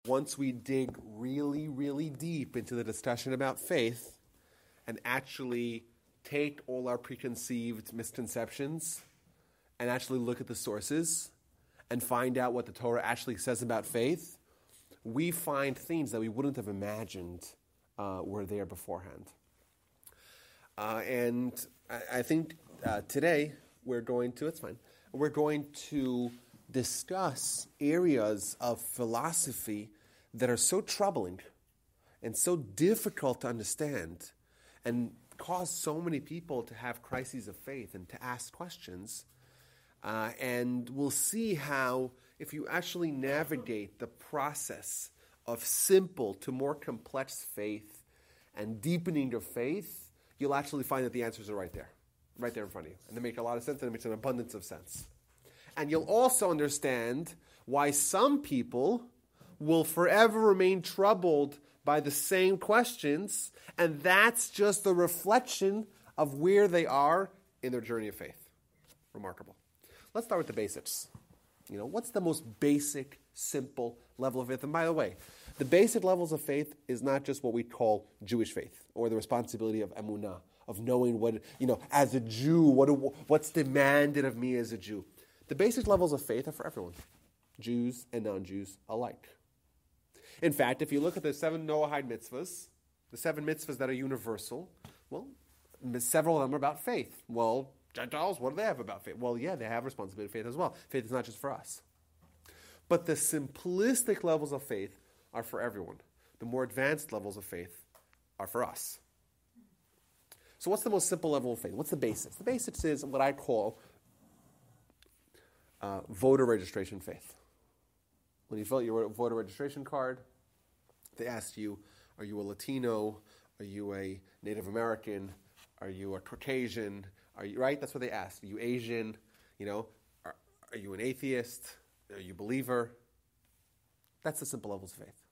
once we dig really, really deep into the discussion about faith and actually take all our preconceived misconceptions and actually look at the sources and find out what the Torah actually says about faith, we find things that we wouldn't have imagined were there beforehand. And I think today we're going to discuss areas of philosophy that are so troubling and so difficult to understand and cause so many people to have crises of faith and to ask questions. And we'll see how, if you actually navigate the process of simple to more complex faith and deepening your faith, you'll actually find that the answers are right there in front of you. And they make a lot of sense, and it makes an abundance of sense. And you'll also understand why some people will forever remain troubled by the same questions, and that's just a reflection of where they are in their journey of faith. Remarkable. Let's start with the basics. What's the most basic, simple level of faith? And by the way, the basic levels of faith is not just what we call Jewish faith or the responsibility of emunah, of knowing what, as a Jew, what's demanded of me as a Jew. The basic levels of faith are for everyone, Jews and non-Jews alike. In fact, if you look at the 7 Noahide mitzvahs, the 7 mitzvahs that are universal, well, several of them are about faith. Well, Gentiles, what do they have about faith? Well, yeah, they have responsibility of faith as well. Faith is not just for us. But the simplistic levels of faith are for everyone. The more advanced levels of faith are for us. So what's the most simple level of faith? What's the basics? The basics is what I call voter registration faith. When you fill out your voter registration card, they ask you, are you a Latino? Are you a Native American? Are you a Caucasian? Are you, right? That's what they ask. Are you Asian? Are you an atheist? Are you a believer? That's the simple levels of faith.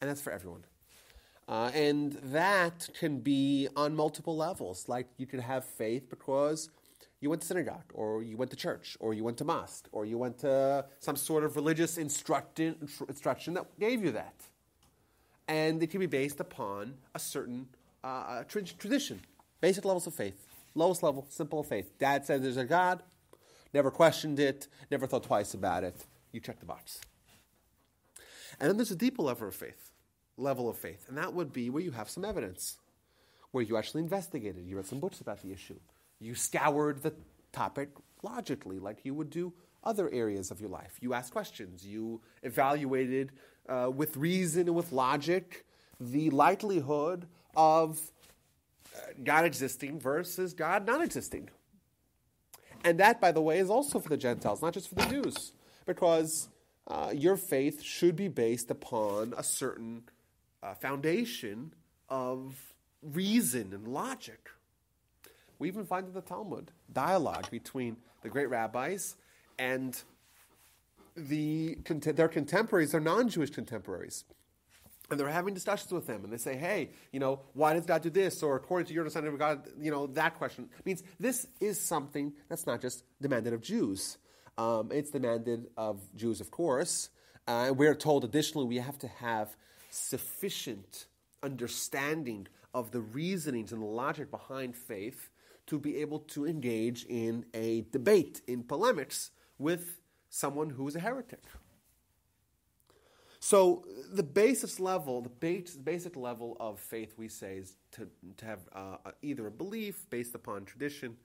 And that's for everyone. And that can be on multiple levels. Like you could have faith because you went to synagogue, or you went to church, or you went to mosque, or you went to some sort of religious instruction that gave you that. And it can be based upon a certain tradition. Basic levels of faith. Lowest level, simple faith. Dad says there's a God, never questioned it, never thought twice about it. You check the box. And then there's a deeper level of faith, and that would be where you have some evidence, where you actually investigated, you read some books about the issue. You scoured the topic logically, like you would do other areas of your life. You asked questions. You evaluated with reason and with logic the likelihood of God existing versus God not existing. And that, by the way, is also for the Gentiles, not just for the Jews, because your faith should be based upon a certain foundation of reason and logic. We even find in the Talmud dialogue between the great rabbis and their contemporaries, their non-Jewish contemporaries. And they're having discussions with them, and they say, hey, why does God do this? Or according to your understanding of God, that question. It means this is something that's not just demanded of Jews. It's demanded of Jews, of course. We're told additionally we have to have sufficient understanding of the reasonings and the logic behind faith to be able to engage in a debate, in polemics, with someone who is a heretic. So the basic level of faith, we say, is to have either a belief based upon tradition,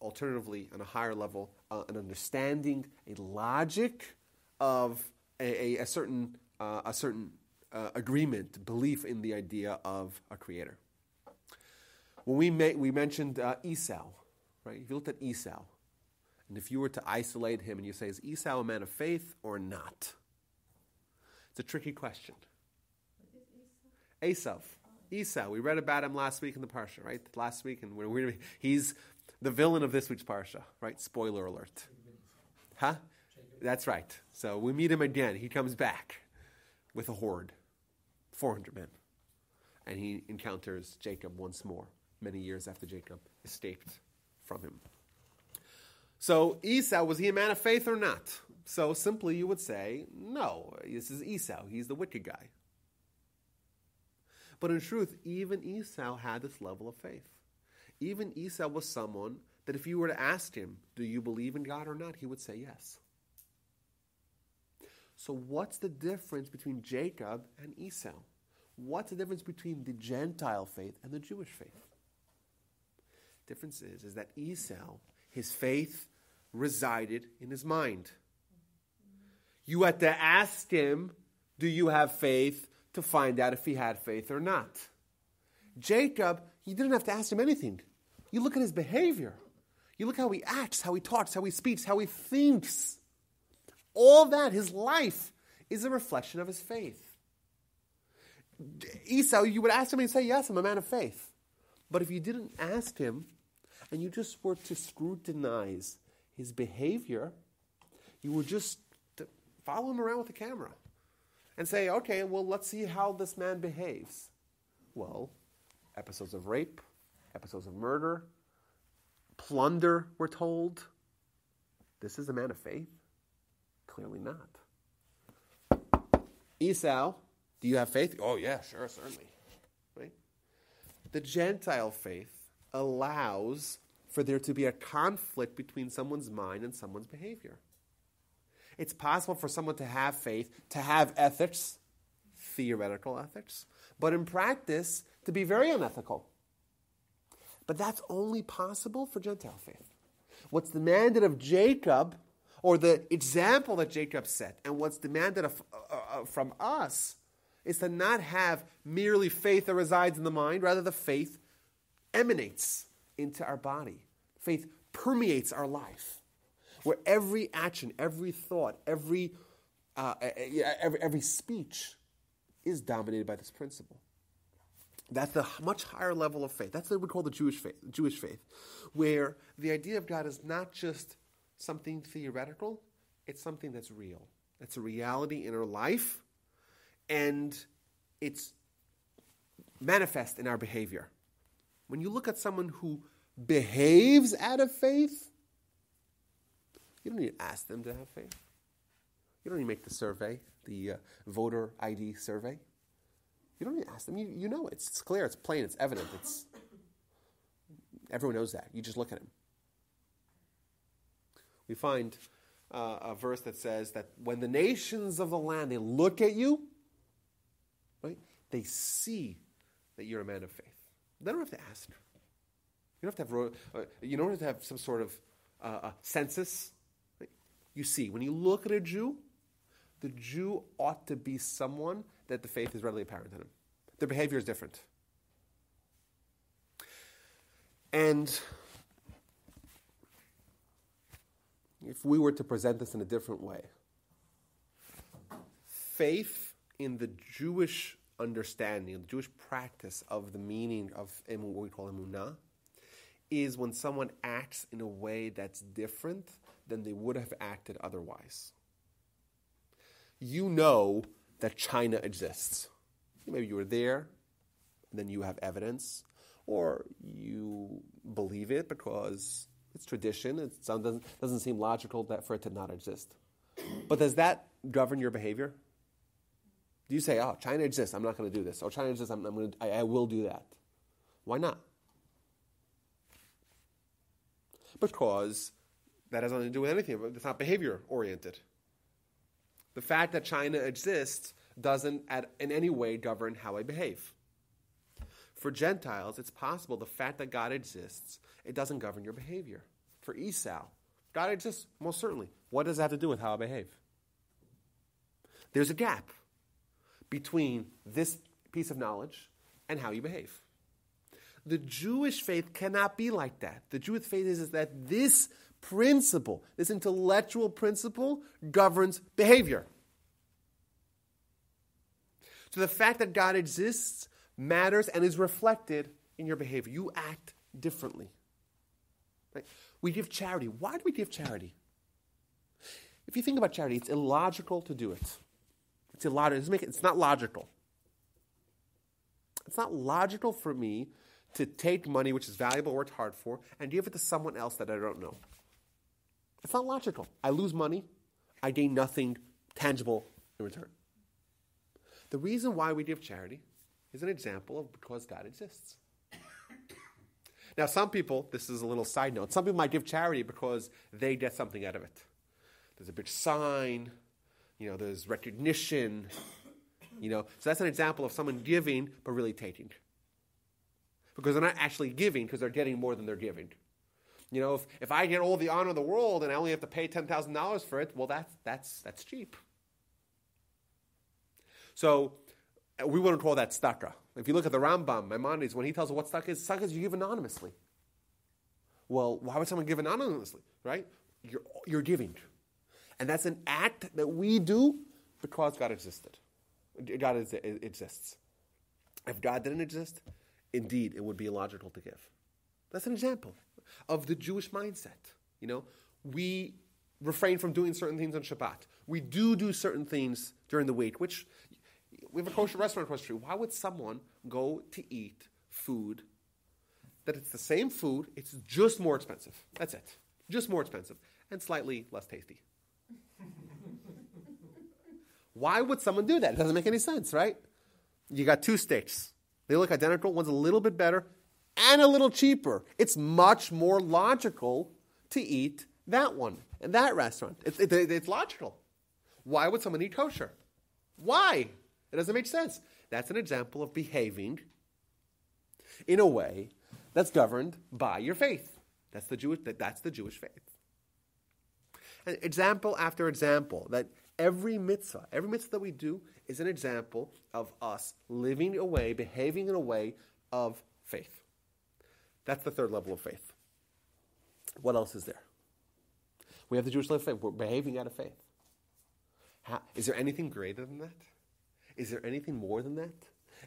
alternatively, on a higher level, an understanding, a logic of a certain agreement, belief in the idea of a creator. When we mentioned Esau, right? If you looked at Esau, and if you were to isolate him and you say, is Esau a man of faith or not? It's a tricky question. Esau. We read about him last week in the Parsha, right? Last week, and he's the villain of this week's Parsha, right? Spoiler alert. Huh? That's right. So we meet him again. He comes back with a horde, 400 men. And he encounters Jacob once more, many years after Jacob escaped from him. So Esau, was he a man of faith or not? So simply you would say, no, this is Esau. He's the wicked guy. But in truth, even Esau had this level of faith. Even Esau was someone that if you were to ask him, do you believe in God or not, he would say yes. So what's the difference between Jacob and Esau? What's the difference between the Gentile faith and the Jewish faith? Difference is that Esau, his faith resided in his mind. You had to ask him, do you have faith, to find out if he had faith or not. Jacob, you didn't have to ask him anything. You look at his behavior. You look how he acts, how he talks, how he speaks, how he thinks. All that, his life, is a reflection of his faith. Esau, you would ask him and he'd say, yes, I'm a man of faith. But if you didn't ask him, and you just were to scrutinize his behavior, you would just follow him around with a camera and say, okay, well, let's see how this man behaves. Well, episodes of rape, episodes of murder, plunder, we're told. This is a man of faith? Clearly not. Esau, do you have faith? Oh, yeah, sure, certainly. Right? The Gentile faith allows for there to be a conflict between someone's mind and someone's behavior. It's possible for someone to have faith, to have ethics, theoretical ethics, but in practice, to be very unethical. But that's only possible for Gentile faith. What's demanded of Jacob, or the example that Jacob set, and what's demanded from us, is to not have merely faith that resides in the mind, rather the faith emanates into our body. Faith permeates our life, where every action, every thought, every speech is dominated by this principle. That's a much higher level of faith. That's what we call the Jewish faith, where the idea of God is not just something theoretical, it's something that's real. It's a reality in our life, and it's manifest in our behavior. When you look at someone who behaves out of faith, you don't need to ask them to have faith. You don't need to make the survey, the voter ID survey. You don't need to ask them. You know it. It's clear, it's plain, it's evident. Everyone knows that. You just look at him. We find a verse that says that when the nations of the land, they look at you, right, they see that you're a man of faith. They don't have to ask. You don't have to have some sort of census. Right? You see, when you look at a Jew, the Jew ought to be someone that the faith is readily apparent in him. Their behavior is different. And if we were to present this in a different way, faith in the Jewish understanding, the Jewish practice of the meaning of what we call emunah, is when someone acts in a way that's different than they would have acted otherwise. You know that China exists. Maybe you were there, and then you have evidence, or you believe it because it's tradition. It doesn't seem logical for it to not exist. But does that govern your behavior? Do you say, oh, China exists, I'm not going to do this. Or China exists, I will do that. Why not? Because that has nothing to do with anything. It's not behavior-oriented. The fact that China exists doesn't in any way govern how I behave. For Gentiles, it's possible the fact that God exists, it doesn't govern your behavior. For Esau, God exists, most certainly. What does that have to do with how I behave? There's a gap between this piece of knowledge and how you behave. The Jewish faith cannot be like that. The Jewish faith is that this principle, this intellectual principle, governs behavior. So the fact that God exists matters and is reflected in your behavior. You act differently. Right? We give charity. Why do we give charity? If you think about charity, it's illogical to do it. It's illogical. It's not logical. It's not logical for me to take money, which is valuable, worked hard for, and give it to someone else that I don't know. It's not logical. I lose money. I gain nothing tangible in return. The reason why we give charity is an example of because God exists. Now, some people, this is a little side note, some people might give charity because they get something out of it. There's a big sign, there's recognition, so that's an example of someone giving but really taking. Because they're not actually giving because they're getting more than they're giving. If I get all the honor in the world and I only have to pay $10,000 for it, well, that's cheap. So we wouldn't call that tzedakah. If you look at the Rambam, Maimonides, when he tells us what tzedakah is you give anonymously. Well, why would someone give anonymously, right? You're giving. And that's an act that we do because God existed. God exists. If God didn't exist, indeed, it would be illogical to give. That's an example of the Jewish mindset. We refrain from doing certain things on Shabbat. We do certain things during the week, which we have a kosher restaurant across the street. Why would someone go to eat food that it's the same food, it's just more expensive? That's it. Just more expensive and slightly less tasty. Why would someone do that? It doesn't make any sense, right? You got two steaks. They look identical. One's a little bit better and a little cheaper. It's much more logical to eat that one in that restaurant. It's logical. Why would someone eat kosher? Why? It doesn't make sense. That's an example of behaving in a way that's governed by your faith. That's the Jewish faith. And example after example, that every mitzvah that we do is an example of us living a way, behaving in a way of faith. That's the third level of faith. What else is there? We have the Jewish level of faith. We're behaving out of faith. Is there anything greater than that? Is there anything more than that?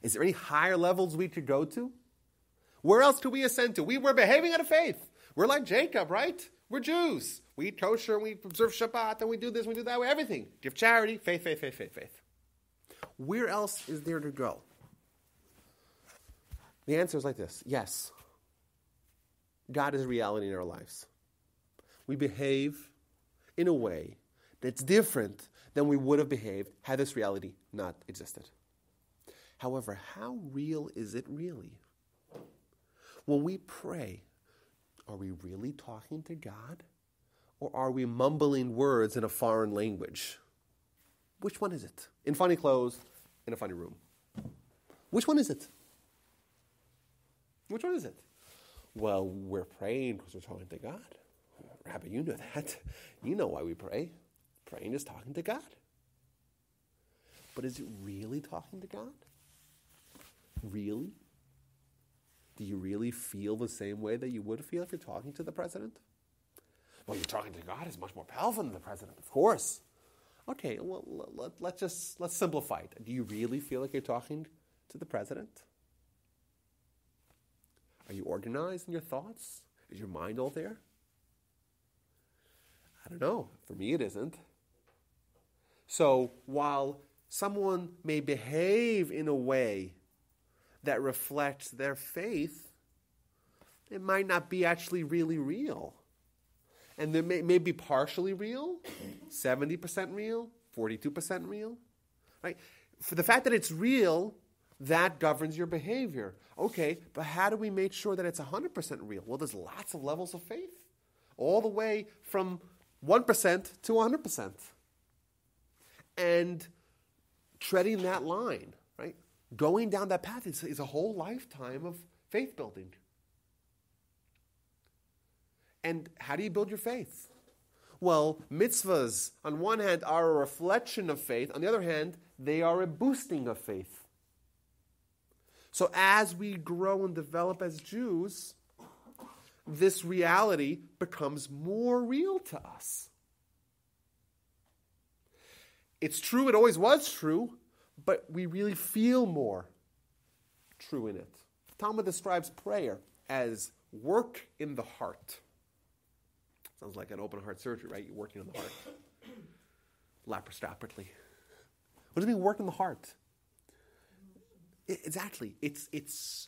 Is there any higher levels we could go to? Where else could we ascend to? We're behaving out of faith. We're like Jacob, right? We're Jews. We eat kosher, and we observe Shabbat, and we do this, we do that, everything. Give charity, faith. Where else is there to go? The answer is like this. Yes, God is a reality in our lives. We behave in a way that's different than we would have behaved had this reality not existed. However, how real is it really? When we pray, are we really talking to God? Or are we mumbling words in a foreign language? Which one is it? In funny clothes, in a funny room. Which one is it? Which one is it? Well, we're praying because we're talking to God. Rabbi, you know that. You know why we pray. Praying is talking to God. But is it really talking to God? Really? Do you really feel the same way that you would feel if you're talking to the president? Well, you're talking to God is much more powerful than the president, of course. Okay, well, let's simplify it. Do you really feel like you're talking to the president? Are you organized in your thoughts? Is your mind all there? I don't know. For me, it isn't. So while someone may behave in a way that reflects their faith, it might not be actually really real. And they may be partially real, 70% real, 42% real. Right? For the fact that it's real, that governs your behavior. Okay, but how do we make sure that it's 100% real? Well, there's lots of levels of faith, all the way from 1% to 100%. And treading that line, right? Going down that path is a whole lifetime of faith building. And how do you build your faith? Well, mitzvahs, on one hand, are a reflection of faith. On the other hand, they are a boosting of faith. So as we grow and develop as Jews, this reality becomes more real to us. It's true, it always was true, but we really feel more true in it. Talmud describes prayer as work in the heart. Sounds like an open heart surgery, right? You're working on the heart. Laparoscopically. What does it mean, work in the heart? Exactly. It's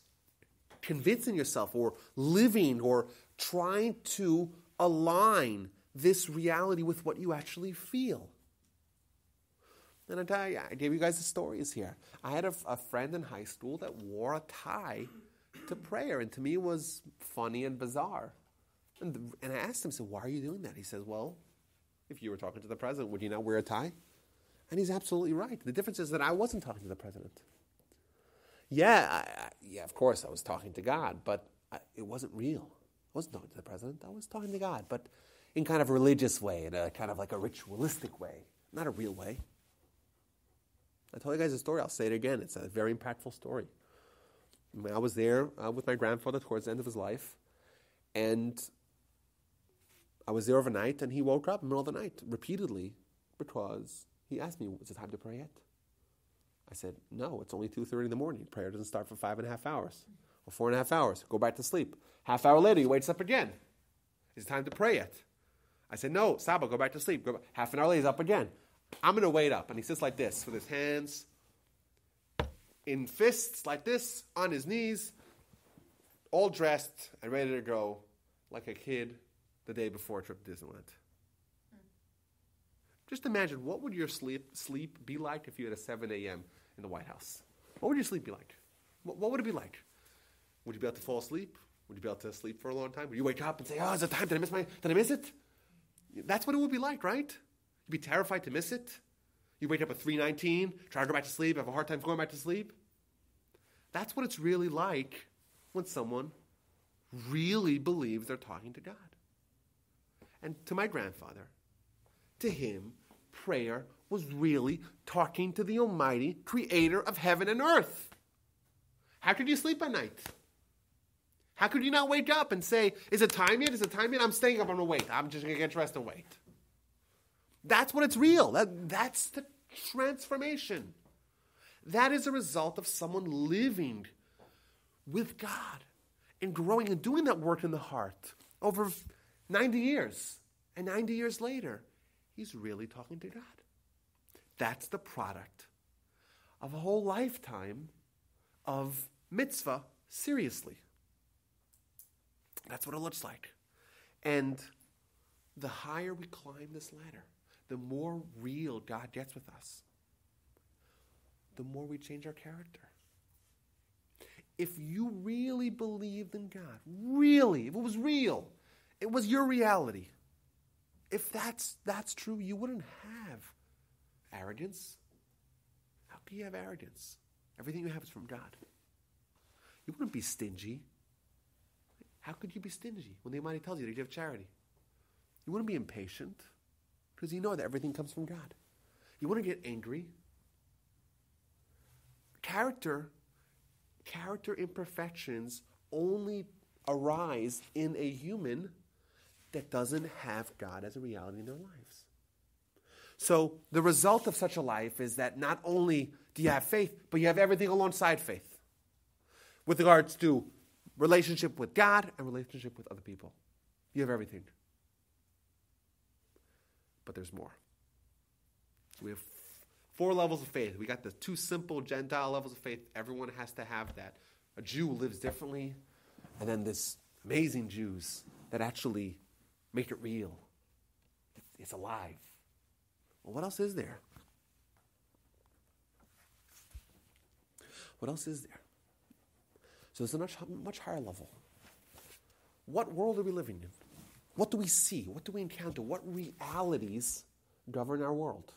convincing yourself or living or trying to align this reality with what you actually feel. And I gave you guys the stories here. I had a friend in high school that wore a tie to prayer, and to me it was funny and bizarre. And I asked him, why are you doing that? He says, well, if you were talking to the president, would you not wear a tie? And he's absolutely right. The difference is that I wasn't talking to the president. Yeah, of course I was talking to God, but it wasn't real. I wasn't talking to the president. I was talking to God, but in kind of a religious way, in a kind of like a ritualistic way, not a real way. I told you guys a story. I'll say it again. It's a very impactful story. I was there with my grandfather towards the end of his life, and I was there overnight, and he woke up in the middle of the night repeatedly because he asked me, is it time to pray yet? I said, no, it's only 2:30 in the morning. Prayer doesn't start for 5.5 hours or 4.5 hours. Go back to sleep. Half hour later, he wakes up again. Is it time to pray yet? I said, no, Saba, go back to sleep. Half an hour later, he's up again. I'm going to wait up. And he sits like this with his hands in fists like this on his knees, all dressed and ready to go like a kid the day before a trip to Disneyland. Just imagine, what would your sleep be like if you had a 7 a.m. in the White House? What would your sleep be like? What would it be like? Would you be able to fall asleep? Would you be able to sleep for a long time? Would you wake up and say, is it time? Did I miss it? That's what it would be like, right? You'd be terrified to miss it. You wake up at 3:19, try to go back to sleep, have a hard time going back to sleep. That's what it's really like when someone really believes they're talking to God. And to my grandfather, to him, prayer was really talking to the Almighty Creator of heaven and earth. How could you sleep at night? How could you not wake up and say, is it time yet? Is it time yet? I'm staying up, I'm going to wait. I'm just going to get dressed and wait. That's what it's real. That's the transformation. That is a result of someone living with God and growing and doing that work in the heart over 90 years. And 90 years later, he's really talking to God. That's the product of a whole lifetime of mitzvah seriously. That's what it looks like. And the higher we climb this ladder, the more real God gets with us, the more we change our character. If you really believed in God, really, if it was real, it was your reality, if that's true, you wouldn't have arrogance. How can you have arrogance? Everything you have is from God. You wouldn't be stingy. How could you be stingy when the Almighty tells you to give charity? You wouldn't be impatient because you know that everything comes from God. You wouldn't get angry. Character imperfections only arise in a human that doesn't have God as a reality in their lives. So the result of such a life is that not only do you have faith, but you have everything alongside faith with regards to relationship with God and relationship with other people. You have everything. But there's more. So we have 4 levels of faith. We got the 2 simple Gentile levels of faith. Everyone has to have that. A Jew lives differently. And then this amazing Jews that actually make it real. It's alive. Well, what else is there? What else is there? So there's a much higher level. What world are we living in? What do we see? What do we encounter? What realities govern our world?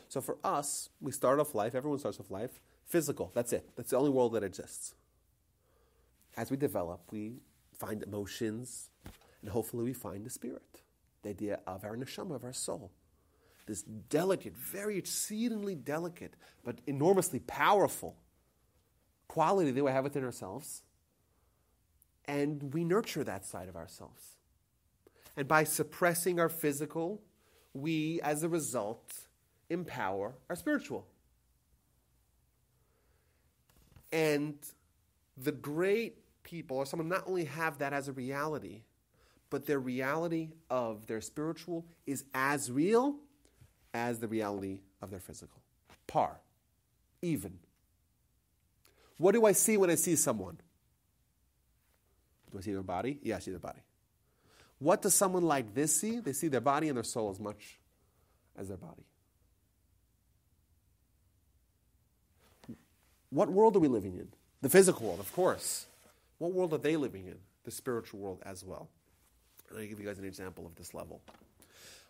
So for us, we start off life, everyone starts off life, physical, that's it. That's the only world that exists. As we develop, we find emotions, and hopefully we find the spirit, the idea of our neshama, of our soul. This delicate, very exceedingly delicate, but enormously powerful quality that we have within ourselves. And we nurture that side of ourselves. And by suppressing our physical, we, as a result, empower our spiritual. And the great people, or someone not only have that as a reality, but their reality of their spiritual is as real as the reality of their physical. Par. Even. What do I see when I see someone? Do I see their body? Yeah, I see their body. What does someone like this see? They see their body and their soul as their body. What world are we living in? The physical world, of course. What world are they living in? The spiritual world as well. And I'll give you guys an example of this level.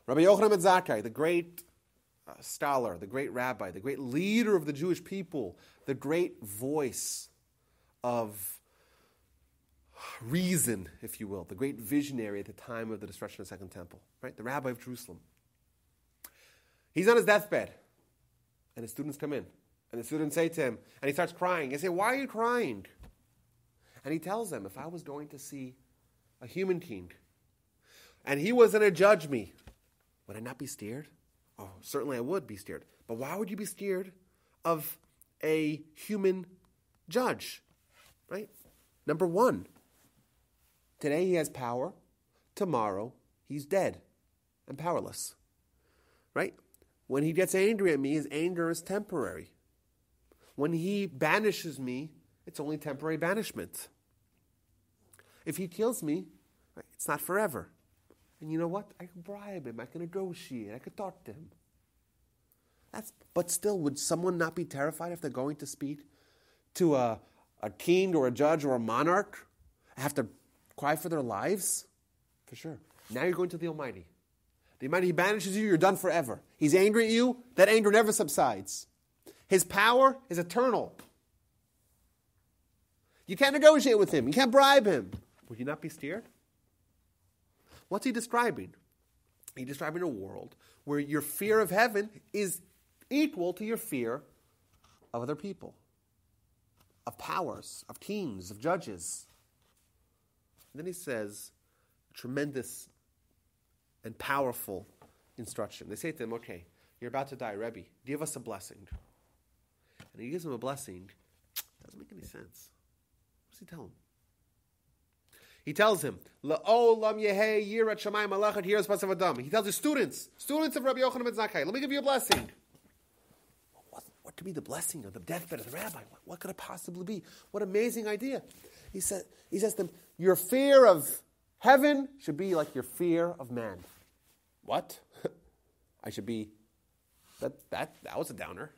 Rabbi Yochanan ben Zakkai, the great scholar, the great rabbi, the great leader of the Jewish people, the great voice of reason, if you will, the great visionary at the time of the destruction of the Second Temple, right? The rabbi of Jerusalem. He's on his deathbed, and his students come in, and the students say to him, and he starts crying. They say, "Why are you crying?" And he tells them, if I was going to see a human king, and he was going to judge me, would I not be scared? Oh, certainly I would be scared. But why would you be scared of a human judge? Right? Number one, today he has power. Tomorrow he's dead and powerless. Right? When he gets angry at me, his anger is temporary. When he banishes me, it's only temporary banishment. If he kills me, it's not forever. And you know what? I can bribe him. I can negotiate. I can talk to him. But still, would someone not be terrified if they're going to speak to a king or a judge or a monarch? Have to cry for their lives? For sure. Now you're going to the Almighty. The Almighty, He banishes you, you're done forever. He's angry at you, that anger never subsides. His power is eternal. You can't negotiate with Him. You can't bribe Him. Would you not be scared? What's He describing? He's describing a world where your fear of heaven is equal to your fear of other people, of powers, of kings, of judges. And then He says a tremendous and powerful instruction. They say to him, okay, you're about to die, Rebbe, give us a blessing. And He gives him a blessing. Doesn't make any sense. What does He tell him? He tells him, La'olam yehei yirat shamayim malachat yiras basav adam. He tells his students of Rabbi Yochanan ben Zakkai, let me give you a blessing. What could be the blessing of the deathbed of the rabbi? What could it possibly be? What amazing idea. He says to them, your fear of heaven should be like your fear of man. What? I should be, that was a downer.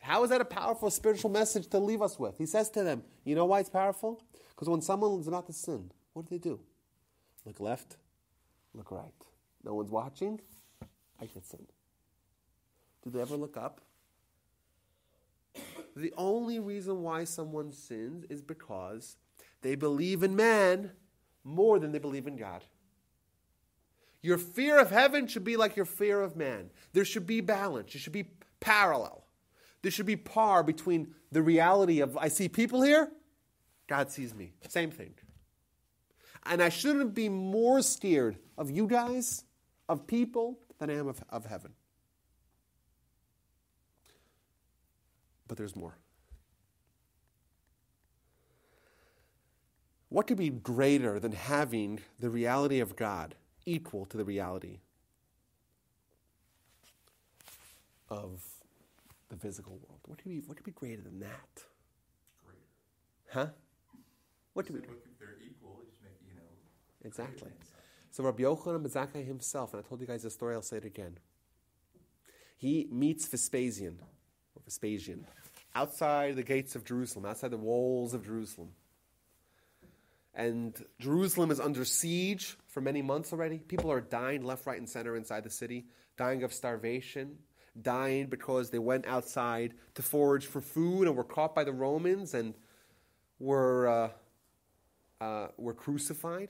How is that a powerful spiritual message to leave us with? He says to them, you know why it's powerful? Because when someone is about to sin, what do? Look left, look right. No one's watching, I can sin. Do they ever look up? The only reason why someone sins is because they believe in man more than they believe in God. Your fear of heaven should be like your fear of man. There should be balance. There should be parallel. There should be par between the reality of, I see people here, God sees me. Same thing. And I shouldn't be more scared of you guys, of people, than I am of heaven. But there's more. What could be greater than having the reality of God equal to the reality of the physical world? What could be greater than that? Greater. Huh? What could be? If they're equal, just make Exactly. So Rabbi Yochanan ben Zakkai himself, and I told you guys the story, I'll say it again. He meets Vespasian outside the gates of Jerusalem, outside the walls of Jerusalem. And Jerusalem is under siege for many months already. People are dying left, right, and center inside the city, dying of starvation, dying because they went outside to forage for food and were caught by the Romans and were crucified.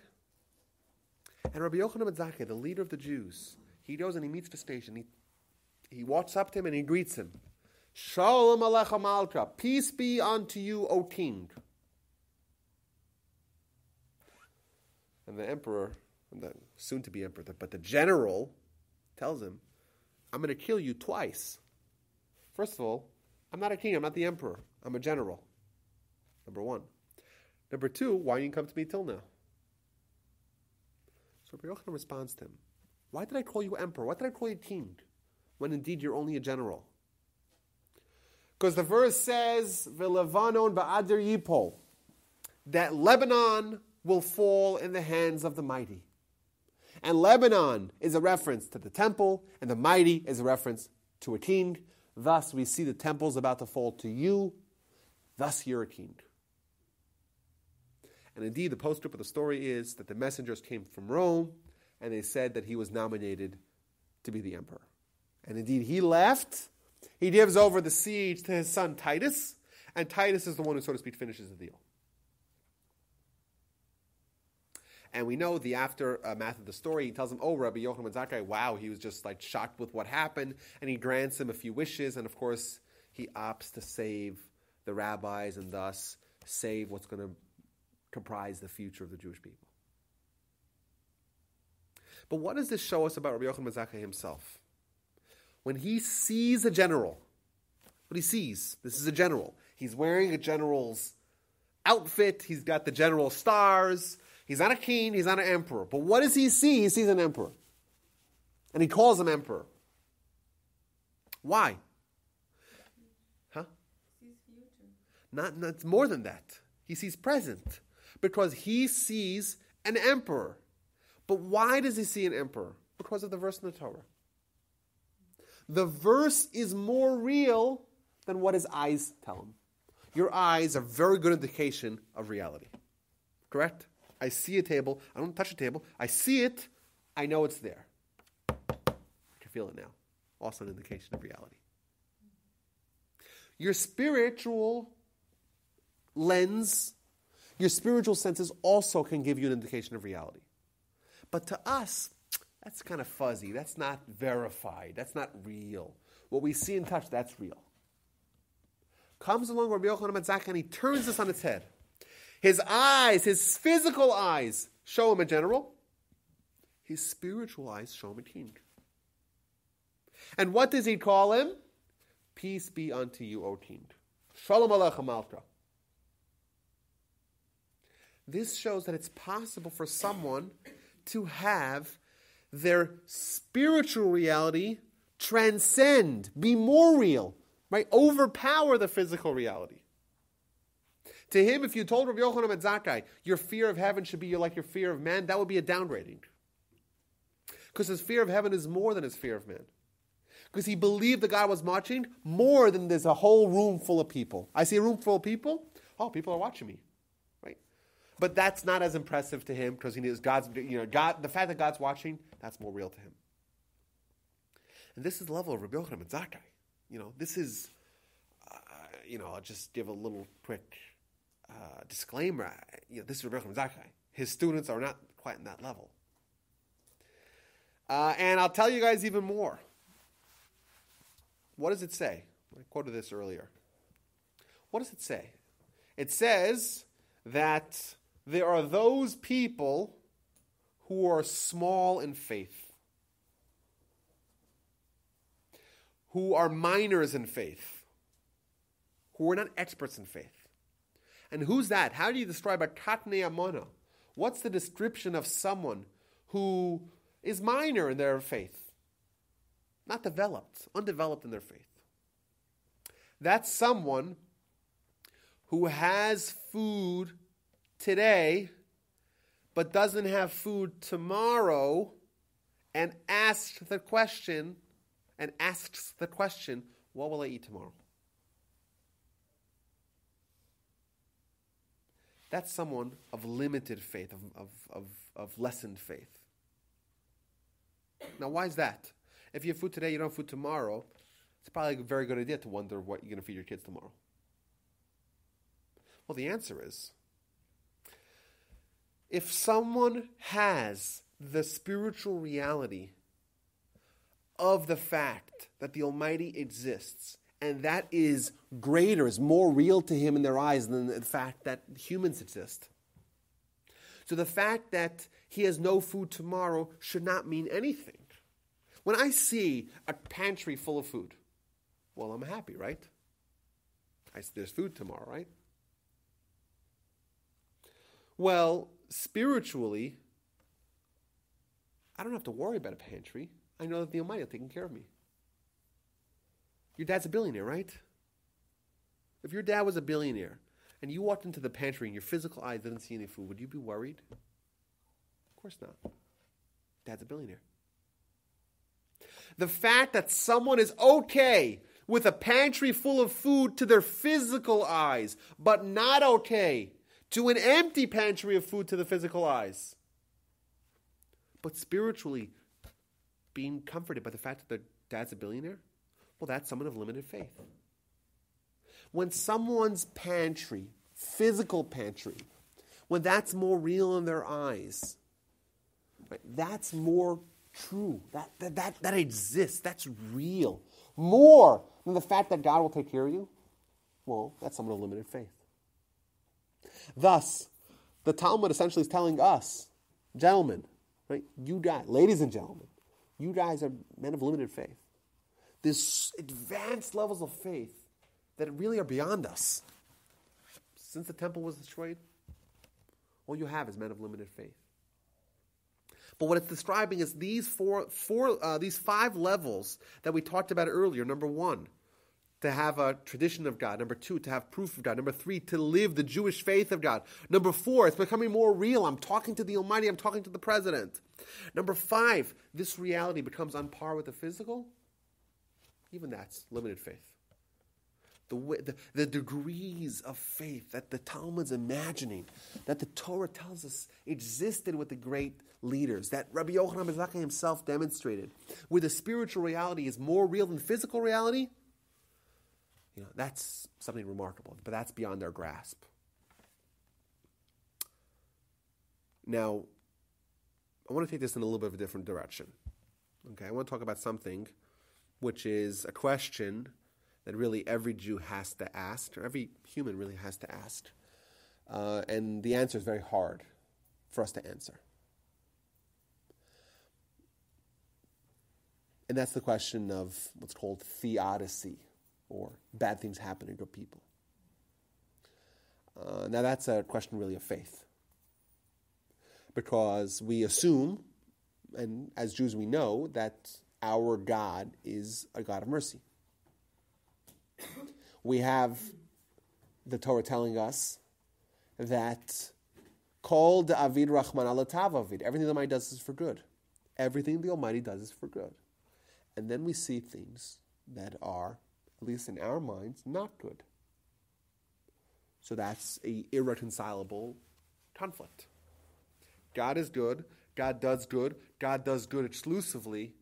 And Rabbi Yochanan ben Zakkai, the leader of the Jews, he goes and he meets Vespasian. He walks up to him and he greets him. Shalom alecha malka, peace be unto you, O king. And the emperor, and the soon-to-be emperor, but the general tells him, I'm going to kill you twice. First of all, I'm not a king, I'm not the emperor. I'm a general. Number one. Number two, why didn't you come to me till now? So Rabbi Yochanan responds to him, why did I call you emperor? Why did I call you king? When indeed you're only a general. Because the verse says, V'levanon ba'adir yipol, that Lebanon will fall in the hands of the mighty. And Lebanon is a reference to the temple, and the mighty is a reference to a king. Thus, we see the temple's about to fall to you. Thus, you're a king. And indeed, the postscript of the story is that the messengers came from Rome, and they said that he was nominated to be the emperor. And indeed, he left. He gives over the siege to his son Titus, and Titus is the one who, so to speak, finishes the deal. And we know the aftermath of the story. He tells him, oh, Rabbi Yochanan ben Zakkai, wow, he was just like shocked with what happened. And he grants him a few wishes. And of course, he opts to save the rabbis and thus save what's going to comprise the future of the Jewish people. But what does this show us about Rabbi Yochanan ben Zakkai himself? When he sees a general, what he sees, this is a general. He's wearing a general's outfit. He's got the general stars. He's not a king, he's not an emperor. But what does he see? He sees an emperor. And he calls him emperor. Why? Huh? Not more than that. He sees present. Because he sees an emperor. But why does he see an emperor? Because of the verse in the Torah. The verse is more real than what his eyes tell him. Your eyes are a very good indication of reality. Correct? I see a table. I don't touch a table. I see it. I know it's there. I can feel it now. Also an indication of reality. Your spiritual lens, your spiritual senses also can give you an indication of reality. But to us, that's kind of fuzzy. That's not verified. That's not real. What we see and touch, that's real. Comes along Rabbi Yochanan ben Zakkai and he turns this on its head. His eyes, his physical eyes, show him a general. His spiritual eyes show him a king. And what does he call him? Peace be unto you, O king. Shalom aleichem malka. This shows that it's possible for someone to have their spiritual reality transcend, be more real, right? Overpower the physical reality. To him, if you told Rabbi Yochanan ben Zakkai, your fear of heaven should be like your fear of man, that would be a downgrading. Because his fear of heaven is more than his fear of man. Because he believed that God was watching more than there's a whole room full of people. I see a room full of people, oh, people are watching me, right? But that's not as impressive to him because he knows God's, God, the fact that God's watching, that's more real to him. And this is the level of Rabbi Yochanan ben Zakkai. This is, I'll just give a little quick disclaimer. This is Rabbi Yaakov Wolbe. His students are not quite in that level. And I'll tell you guys even more. What does it say? I quoted this earlier. What does it say? It says that there are those people who are small in faith, who are minors in faith, who are not experts in faith. And who's that? How do you describe a katnei amona? What's the description of someone who is minor in their faith? Not developed, undeveloped in their faith. That's someone who has food today but doesn't have food tomorrow and asks the question, what will I eat tomorrow? That's someone of limited faith, of lessened faith. Now, why is that? If you have food today, you don't have food tomorrow, it's probably a very good idea to wonder what you're going to feed your kids tomorrow. Well, the answer is, if someone has the spiritual reality of the fact that the Almighty exists, and that is greater, is more real to him in their eyes than the fact that humans exist. So the fact that he has no food tomorrow should not mean anything. When I see a pantry full of food, well, I'm happy, right? There's food tomorrow, right? Well, spiritually, I don't have to worry about a pantry. I know that the Almighty is taking care of me. Your dad's a billionaire, right? If your dad was a billionaire and you walked into the pantry and your physical eye didn't see any food, would you be worried? Of course not. Dad's a billionaire. The fact that someone is okay with a pantry full of food to their physical eyes, but not okay to an empty pantry of food to the physical eyes. But spiritually, being comforted by the fact that their dad's a billionaire, well, that's someone of limited faith. When someone's pantry, physical pantry, when that's more real in their eyes, right, that's more true. That exists. That's real. More than the fact that God will take care of you, well, that's someone of limited faith. Thus, the Talmud essentially is telling us, gentlemen, right, you guys, ladies and gentlemen, you guys are men of limited faith. There's advanced levels of faith that really are beyond us. Since the temple was destroyed, all you have is men of limited faith. But what it's describing is these these 5 levels that we talked about earlier. Number 1, to have a tradition of God. Number 2, to have proof of God. Number 3, to live the Jewish faith of God. Number 4, it's becoming more real. I'm talking to the Almighty. I'm talking to the President. Number 5, this reality becomes on par with the physical. Even that's limited faith. The degrees of faith that the Talmud's imagining, that the Torah tells us existed with the great leaders, that Rabbi Yochanan ben Zakkai himself demonstrated, where the spiritual reality is more real than physical reality, that's something remarkable, but that's beyond our grasp. Now, I want to take this in a little bit of a different direction. Okay, I want to talk about something which is a question that really every Jew has to ask, or every human really has to ask. And the answer is very hard for us to answer. And that's the question of what's called theodicy, or bad things happening to people. Now that's a question really of faith. Because we assume, and as Jews we know, that our God is a God of mercy. We have the Torah telling us that Kol da'avid Rachman alatav avid. Everything the Almighty does is for good. Everything the Almighty does is for good. And then we see things that are, at least in our minds, not good. So that's an irreconcilable conflict. God is good. God does good. God does good exclusively.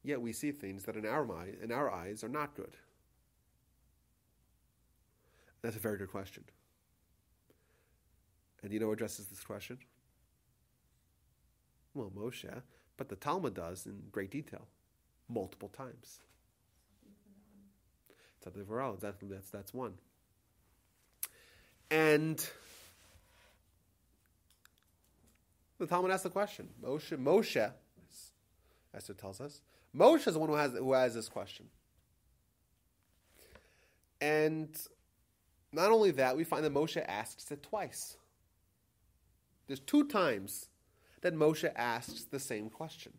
Yet we see things that in our eyes are not good. That's a very good question. And do you know who addresses this question? Well, Moshe, but the Talmud does in great detail, multiple times. Something for all. That's one. And the Talmud asks the question. Moshe, as it tells us, Moshe is the one who has this question. And not only that, we find that Moshe asks it twice. There's 2 times that Moshe asks the same question.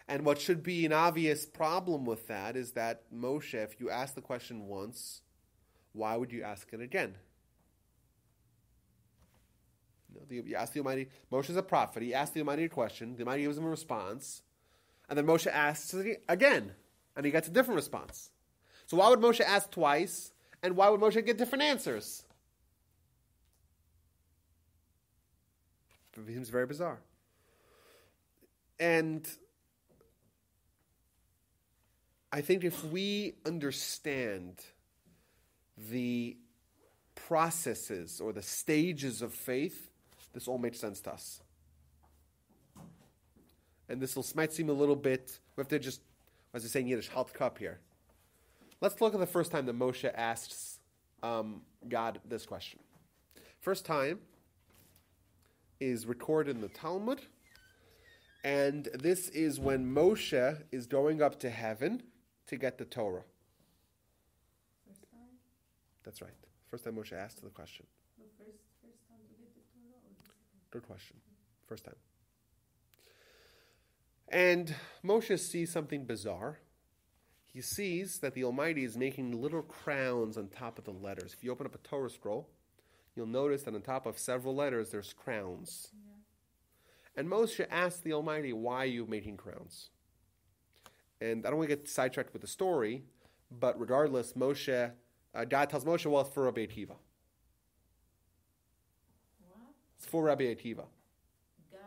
And what should be an obvious problem with that is that Moshe, if you ask the question once, why would you ask it again? You ask the Almighty, Moshe is a prophet, he asked the Almighty a question, the Almighty gives him a response, and then Moshe asks it again, and he gets a different response. So why would Moshe ask twice? And why would Moshe get different answers? It seems very bizarre. And I think if we understand the processes or the stages of faith, this all makes sense to us. And this might seem a little bit, we have to just, as they say in Yiddish, halt cup here. Let's look at the first time that Moshe asks God this question. First time is recorded in the Talmud, and this is when Moshe is going up to heaven to get the Torah. First time? That's right. First time Moshe asked the question. The first time to get the Torah? Or the second? Good question. First time. And Moshe sees something bizarre. He sees that the Almighty is making little crowns on top of the letters. If you open up a Torah scroll, you'll notice that on top of several letters, there's crowns. And Moshe asked the Almighty, why are you making crowns? And I don't want to get sidetracked with the story, but regardless, God tells Moshe, well, it's for Rabbi Akiva. What? It's for Rabbi Akiva. God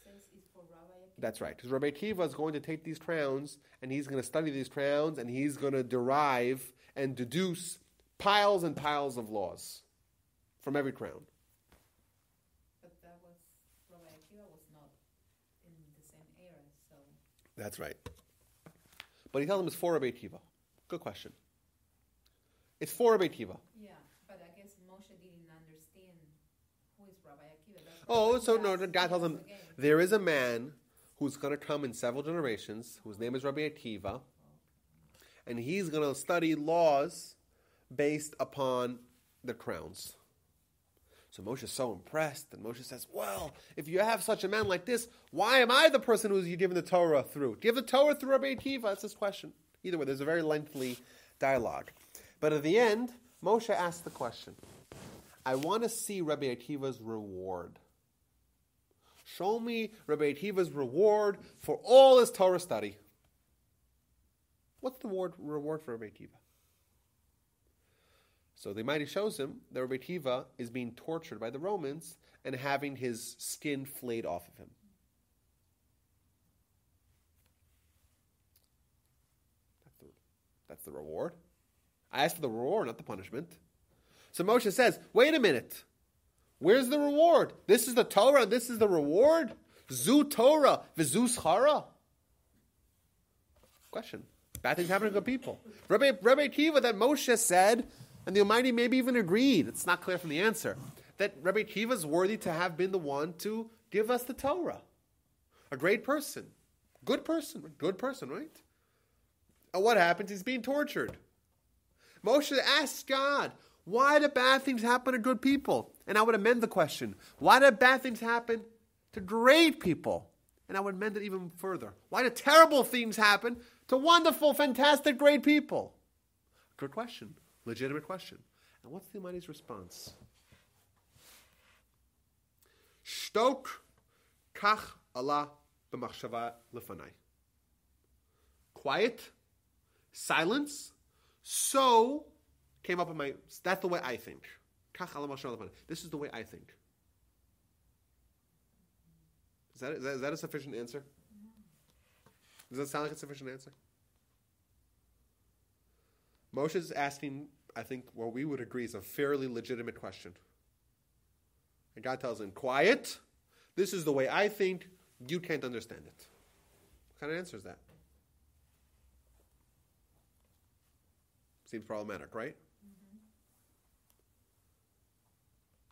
says it's for Rabbi Yaakov. That's right. Because Rabbi Akiva is going to take these crowns, and he's going to study these crowns, and he's going to derive and deduce piles and piles of laws from every crown. But that was, Rabbi Akiva was not in the same era, so. That's right. But he tells him it's for Rabbi Akiva. Good question. It's for Rabbi Akiva. Yeah, but I guess Moshe didn't understand who is Rabbi Akiva. That's Oh, why so he no, asked- God he tells him asked again. there is a man who's going to come in several generations, whose name is Rabbi Akiva, and he's going to study laws based upon the crowns. So Moshe is so impressed, and Moshe says, well, if you have such a man like this, why am I the person who's you giving the Torah through? Do you have the Torah through Rabbi Akiva? That's his question. Either way, there's a very lengthy dialogue. But at the end, Moshe asks the question, I want to see Rabbi Akiva's reward. Show me Rabbi Akiva's reward for all his Torah study. What's the reward for Rabbi Akiva? So the Almighty shows him that Rabbi Akiva is being tortured by the Romans and having his skin flayed off of him. That's the reward. I asked for the reward, not the punishment. So Moshe says, wait a minute. Where's the reward? This is the Torah and this is the reward? Zu Torah, v'zu schara? Question. Bad things happen to good people. Rabbi Akiva, that Moshe said, and the Almighty maybe even agreed, it's not clear from the answer, that Rabbi Akiva is worthy to have been the one to give us the Torah. A great person. Good person, right? And what happens? He's being tortured. Moshe asks God, why do bad things happen to good people? And I would amend the question. Why do bad things happen to great people? And I would amend it even further. Why do terrible things happen to wonderful, fantastic, great people? Good question. Legitimate question. And what's the Almighty's response? Shtok kach Allah b'machshava lefanai. Quiet, silence, so came up in my, that's the way I think. Kach Allah b'machshava lefanai. This is the way I think. Is that a sufficient answer? Does that sound like a sufficient answer? Moshe is asking, I think, what we would agree is a fairly legitimate question. And God tells him, quiet, this is the way I think, you can't understand it. What kind of answer is that? Seems problematic, right? Mm-hmm.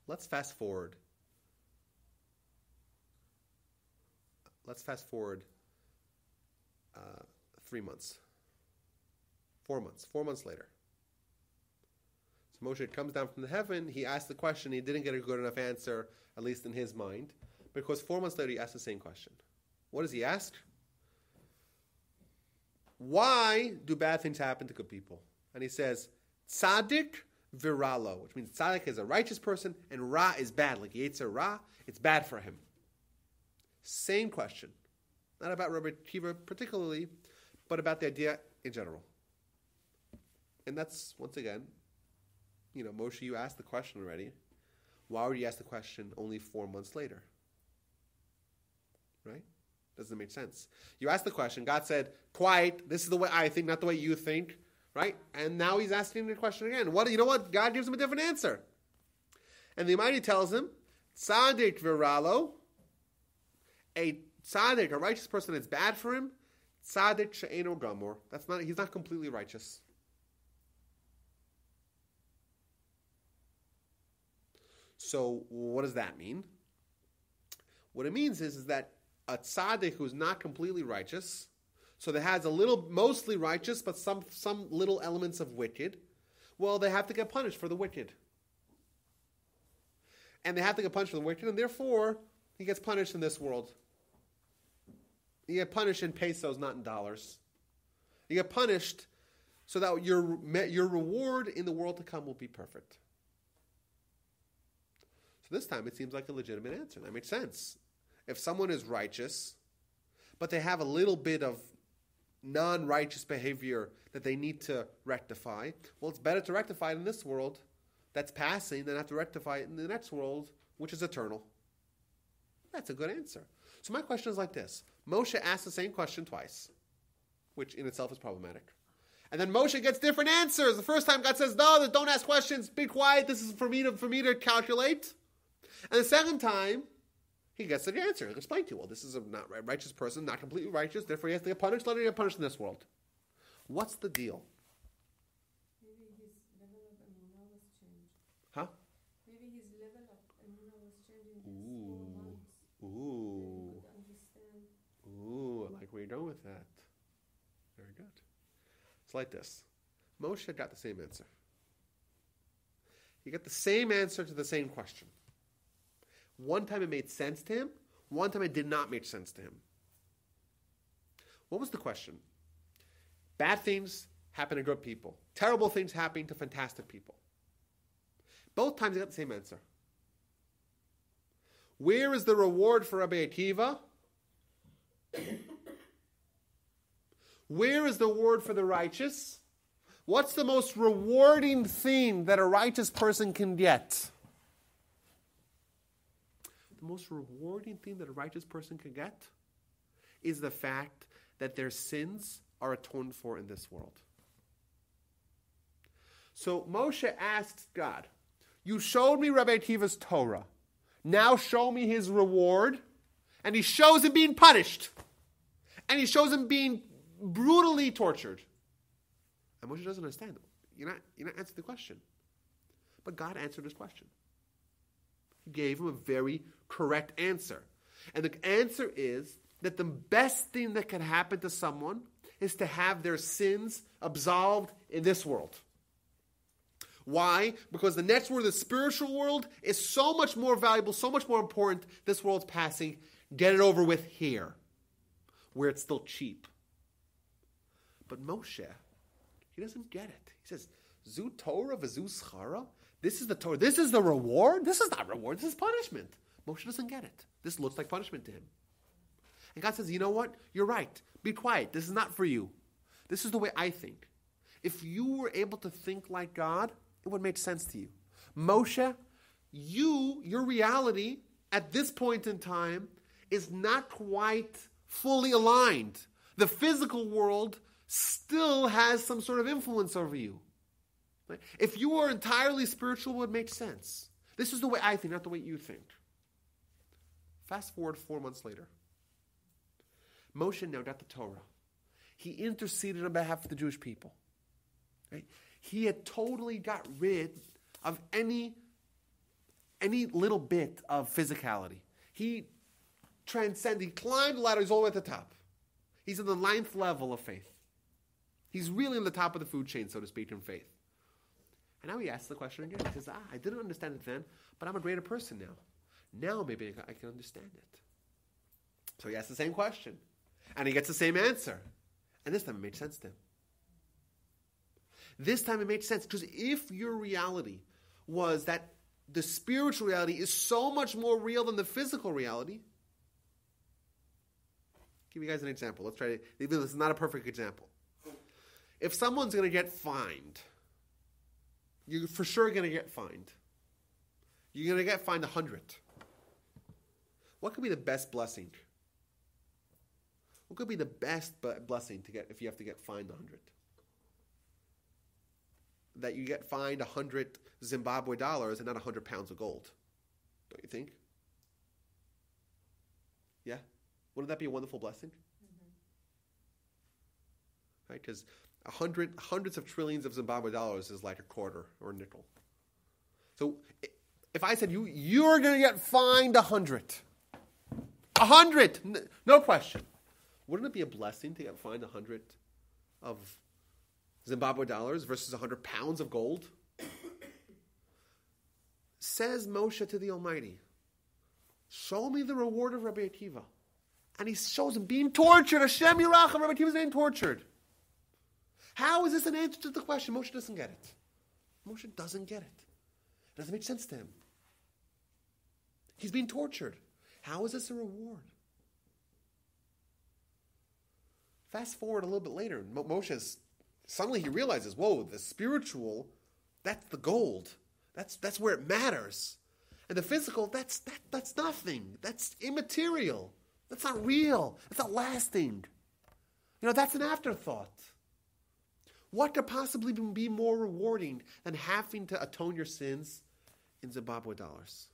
Let's fast forward. 3 months. 4 months. 4 months later. So Moshe comes down from the heaven. He asked the question. He didn't get a good enough answer, at least in his mind. Because 4 months later, he asked the same question. What does he ask? Why do bad things happen to good people? And he says, Tzaddik viralo, which means tzaddik is a righteous person, and ra is bad. Like Yetzer Ra, it's bad for him. Same question. Not about Rabbi Akiva particularly, but about the idea in general. And that's, once again, Moshe, you asked the question already. Why would you ask the question only 4 months later? Right? Doesn't make sense. You asked the question, God said, quiet, this is the way I think, not the way you think. Right? And now he's asking the question again. You know what? God gives him a different answer. And the Almighty tells him, Tzaddik viralo, a tzaddik, a righteous person, it's bad for him. Tzaddik she'eno gamor. He's not completely righteous. So what does that mean? What it means is that a tzaddik who's not completely righteous, so that has a little, mostly righteous, but some little elements of wicked, well, they have to get punished for the wicked. And they have to get punished for the wicked, and therefore, he gets punished in this world. You get punished in pesos, not in dollars. You get punished so that your reward in the world to come will be perfect. So this time it seems like a legitimate answer. That makes sense. if someone is righteous, but they have a little bit of non-righteous behavior that they need to rectify, well, it's better to rectify it in this world that's passing than have to rectify it in the next world, which is eternal. That's a good answer. So my question is like this. Moshe asked the same question twice, which in itself is problematic. And then Moshe gets different answers. The first time God says, no, don't ask questions, be quiet, this is for me to calculate. And the second time, he gets the answer. He'll explain to you, well, this is a not righteous person, not completely righteous, therefore he has to get punished, let him get punished in this world. What's the deal? Maybe his level of emunah was changed. Huh? Maybe his level of emunah was changed in these 4 months. Ooh. He could understand. Ooh, I like where you're going with that. Very good. It's like this. Moshe got the same answer. He got the same answer to the same question. One time it made sense to him. One time it did not make sense to him. What was the question? Bad things happen to good people. Terrible things happen to fantastic people. Both times he got the same answer. Where is the reward for Rabbi Akiva? Where is the reward for the righteous? What's the most rewarding thing that a righteous person can get? The most rewarding thing that a righteous person can get is the fact that their sins are atoned for in this world. So Moshe asks God, you showed me Rabbi Akiva's Torah. Now show me his reward. And he shows him being punished. And he shows him being brutally tortured. And Moshe doesn't understand. You're not answering the question. But God answered his question. He gave him a very correct answer. And the answer is that the best thing that can happen to someone is to have their sins absolved in this world. Why? Because the next world, the spiritual world, is so much more valuable, so much more important. This world's passing. Get it over with here, where it's still cheap. But Moshe, he doesn't get it. He says, Zu Torah v'zu schara? This is the Torah. This is the reward? This is not reward. This is punishment. Moshe doesn't get it. This looks like punishment to him. And God says, you know what? You're right. Be quiet. This is not for you. This is the way I think. If you were able to think like God, it would make sense to you. Moshe, your reality at this point in time is not quite fully aligned. The physical world still has some sort of influence over you. Right? If you were entirely spiritual, it would make sense. This is the way I think, not the way you think. Fast forward 4 months later. Moshe now got the Torah. He interceded on behalf of the Jewish people. Right? He had totally got rid of any little bit of physicality. He transcended, he climbed the ladder, he's all the way at the top. He's in the 9th level of faith. He's really on the top of the food chain, so to speak, in faith. And now he asks the question again. He says, I didn't understand it then, but I'm a greater person now. Now maybe I can understand it. So he asks the same question. And he gets the same answer. And this time it made sense to him. This time it made sense, because if your reality was that the spiritual reality is so much more real than the physical reality, give you guys an example. Let's try to, even though this is not a perfect example. If someone's going to get fined, you're for sure going to get fined. You're going to get fined 100. What could be the best blessing? What could be the best blessing to get if you have to get fined 100? That you get fined 100 Zimbabwe dollars and not 100 pounds of gold. Don't you think? Yeah? Wouldn't that be a wonderful blessing? Mm-hmm. Right? Because hundreds of trillions of Zimbabwe dollars is like a quarter or a nickel. So if I said you're going to get fined 100. 100! No question. Wouldn't it be a blessing to get fined 100 of Zimbabwe dollars versus 100 pounds of gold? Says Moshe to the Almighty, show me the reward of Rabbi Akiva. And he shows him being tortured. Hashem Yiracham, Rabbi Akiva is being tortured. How is this an answer to the question? Moshe doesn't get it. Moshe doesn't get it. It doesn't make sense to him. He's being tortured. How is this a reward? Fast forward a little bit later, Moshe, suddenly he realizes, whoa, the spiritual, that's the gold. That's where it matters. And the physical, that's nothing. That's immaterial. That's not real. That's not lasting. That's an afterthought. What could possibly be more rewarding than having to atone your sins in Zimbabwe dollars?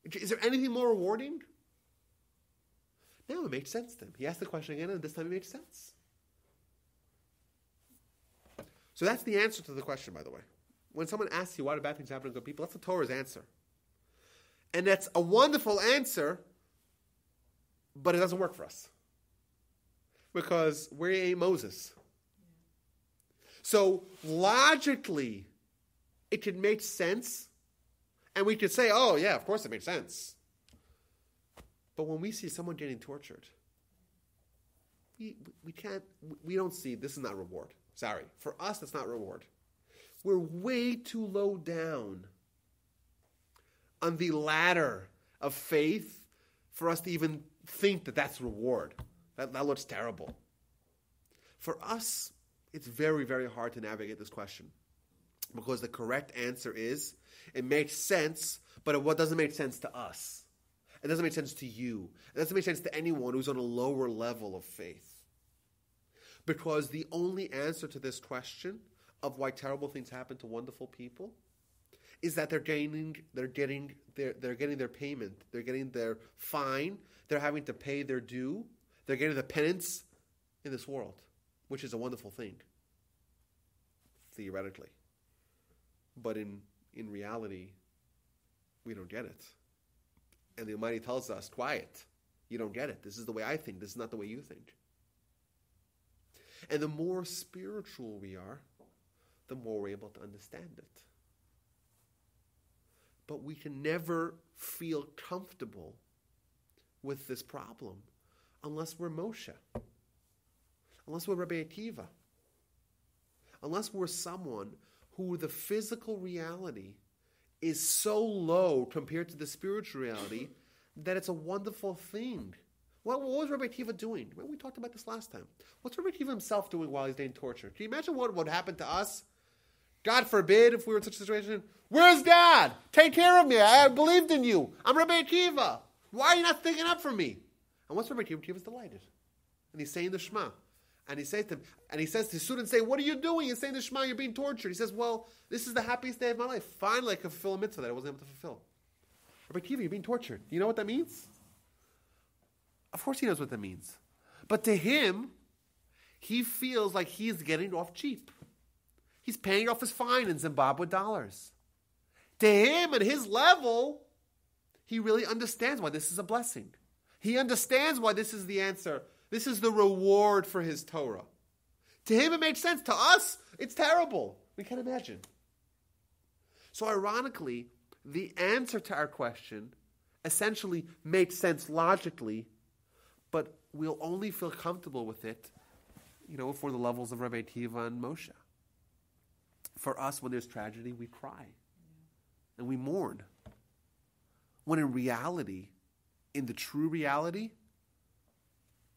Is there anything more rewarding? Now it makes sense to him. He asked the question again, and this time it makes sense. So that's the answer to the question, by the way. When someone asks you why do bad things happen to good people, that's the Torah's answer. And that's a wonderful answer, but it doesn't work for us. Because we ain't Moses. So logically, it could make sense, and we could say, oh yeah, of course it makes sense. But when we see someone getting tortured, we don't see, this is not reward. Sorry. For us, that's not reward. We're way too low down on the ladder of faith for us to even think that that's reward. That looks terrible. For us, it's very, very hard to navigate this question. Because the correct answer is, it makes sense, but it doesn't make sense to us. It doesn't make sense to you. It doesn't make sense to anyone who's on a lower level of faith. Because the only answer to this question of why terrible things happen to wonderful people is that they're getting their payment. They're getting their fine. They're having to pay their due. They're getting the penance in this world, which is a wonderful thing, theoretically. But in reality, we don't get it. And the Almighty tells us, quiet, you don't get it. This is the way I think. This is not the way you think. And the more spiritual we are, the more we're able to understand it. But we can never feel comfortable with this problem unless we're Moshe, unless we're Rabbi Akiva, unless we're someone who the physical reality is so low compared to the spiritual reality that it's a wonderful thing. What was Rabbi Akiva doing? We talked about this last time. What's Rabbi Akiva himself doing while he's being tortured? Can you imagine what would happen to us? God forbid if we were in such a situation. Where's God? Take care of me. I believed in you. I'm Rabbi Akiva. Why are you not sticking up for me? And what's Rabbi Akiva? Akiva's delighted. And he's saying the Shema. And he says to him, and he says to his students, what are you doing? You're saying the Shema, you're being tortured. He says, well, this is the happiest day of my life. Finally I can fulfill a mitzvah that I wasn't able to fulfill. Rabbi Akiva, you're being tortured. Do you know what that means? Of course he knows what that means. But to him, he feels like he's getting off cheap. He's paying off his fine in Zimbabwe dollars. To him, at his level, he really understands why this is a blessing. He understands why this is the answer. This is the reward for his Torah. To him, it makes sense. To us, it's terrible. We can't imagine. So ironically, the answer to our question essentially makes sense logically, but we'll only feel comfortable with it, if we're the levels of Rabbi Akiva and Moshe. For us, when there's tragedy, we cry. And we mourn. When in reality, in the true reality,